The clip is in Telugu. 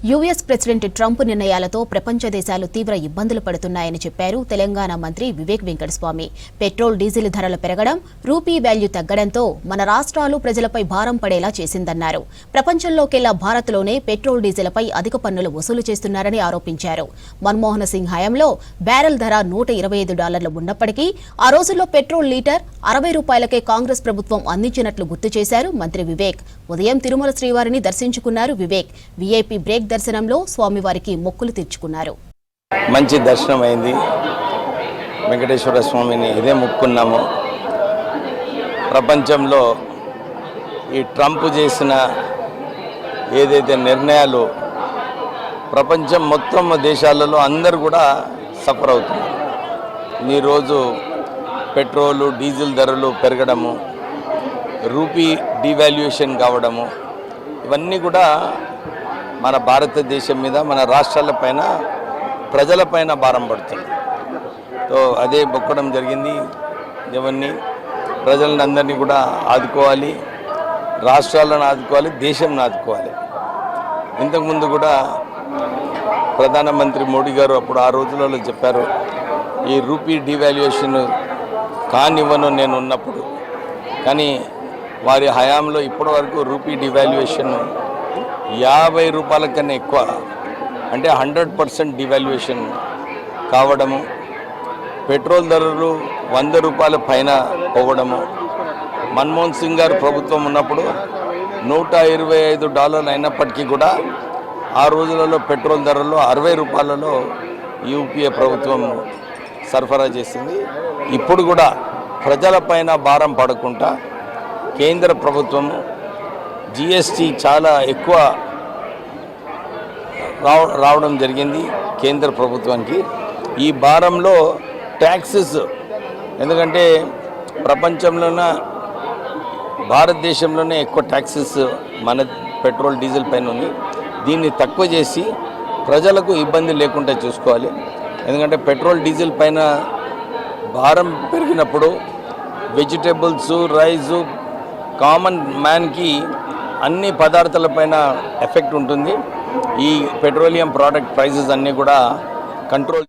యూఎస్ ప్రెసిడెంట్ ట్రంప్ నిర్ణయాలతో ప్రపంచ దేశాలు తీవ్ర ఇబ్బందులు పడుతున్నాయని చెప్పారు తెలంగాణ మంత్రి వివేక్ వెంకటస్వామి. పెట్రోల్ డీజిల్ ధరలు పెరగడం, రూపీ వాల్యూ తగ్గడంతో మన రాష్ట్రాలు ప్రజలపై భారం పడేలా చేసిందన్నారు. ప్రపంచంలోకెల్లా భారత్లోనే పెట్రోల్ డీజిల్పై అధిక పన్నులు వసూలు చేస్తున్నారని ఆరోపించారు. మన్మోహన్ సింగ్ హయాంలో బ్యారెల్ ధర $125 ఉన్నప్పటికీ ఆ రోజుల్లో పెట్రోల్ లీటర్ ₹60కే కాంగ్రెస్ ప్రభుత్వం అందించినట్లు గుర్తు చేశారు మంత్రి వివేక్. ఉదయం తిరుమల శ్రీవారిని దర్శించుకున్నారు వివేక్. వీఐపీ బ్రేక్ దర్శనంలో స్వామివారికి మొక్కులు తీర్చుకున్నారు. మంచి దర్శనం అయింది. వెంకటేశ్వర స్వామిని ఇదే మొక్కున్నాము. ప్రపంచంలో ఈ ట్రంప్ చేసిన ఏదైతే నిర్ణయాలు ప్రపంచం మొత్తం దేశాలలో అందరూ కూడా సఫర్ అవుతున్నారు. ఈరోజు పెట్రోలు డీజిల్ ధరలు పెరగడము, రూపీ డివాల్యుయేషన్ కావడము, ఇవన్నీ కూడా మన భారతదేశం మీద, మన రాష్ట్రాలపైన, ప్రజలపైన భారం పడుతుంది. సో అదే మొక్కడం జరిగింది. ఎవరిని ప్రజలను అందరినీ కూడా ఆదుకోవాలి, రాష్ట్రాలను ఆదుకోవాలి, దేశంను ఆదుకోవాలి. ఇంతకుముందు కూడా ప్రధానమంత్రి మోడీ గారు అప్పుడు ఆ రోజులలో చెప్పారు, ఈ రూపీ డివాల్యుయేషన్ కానివ్వను నేను ఉన్నప్పుడు. కానీ వారి హయాంలో ఇప్పటి వరకు రూపీ డివాల్యుయేషన్ ₹50 కన్నా ఎక్కువ, అంటే 100% డివాల్యుయేషన్ కావడము, పెట్రోల్ ధరలు ₹100 పైన పోవడము. మన్మోహన్ సింగ్ గారు ప్రభుత్వం ఉన్నప్పుడు $125 అయినప్పటికీ కూడా ఆ రోజులలో పెట్రోల్ ధరలు ₹60లో యూపీఏ ప్రభుత్వం సరఫరా చేసింది. ఇప్పుడు కూడా ప్రజలపైన భారం పడకుండా కేంద్ర ప్రభుత్వం జిఎస్టీ చాలా ఎక్కువ రావడం జరిగింది కేంద్ర ప్రభుత్వానికి. ఈ భారంలో ట్యాక్సెస్, ఎందుకంటే ప్రపంచంలోనే భారతదేశంలోనే ఎక్కువ ట్యాక్సెస్ మన పెట్రోల్ డీజిల్ పైన ఉంది. దీన్ని తక్కువ చేసి ప్రజలకు ఇబ్బంది లేకుండా చూసుకోవాలి. ఎందుకంటే పెట్రోల్ డీజిల్ పైన భారం పెరిగినప్పుడు వెజిటేబుల్స్, రైసు, కామన్ మ్యాన్కి అన్ని పదార్థాలపైన ఎఫెక్ట్ ఉంటుంది. ఈ పెట్రోలియం ప్రోడక్ట్ ప్రైజెస్ అన్నీ కూడా కంట్రోల్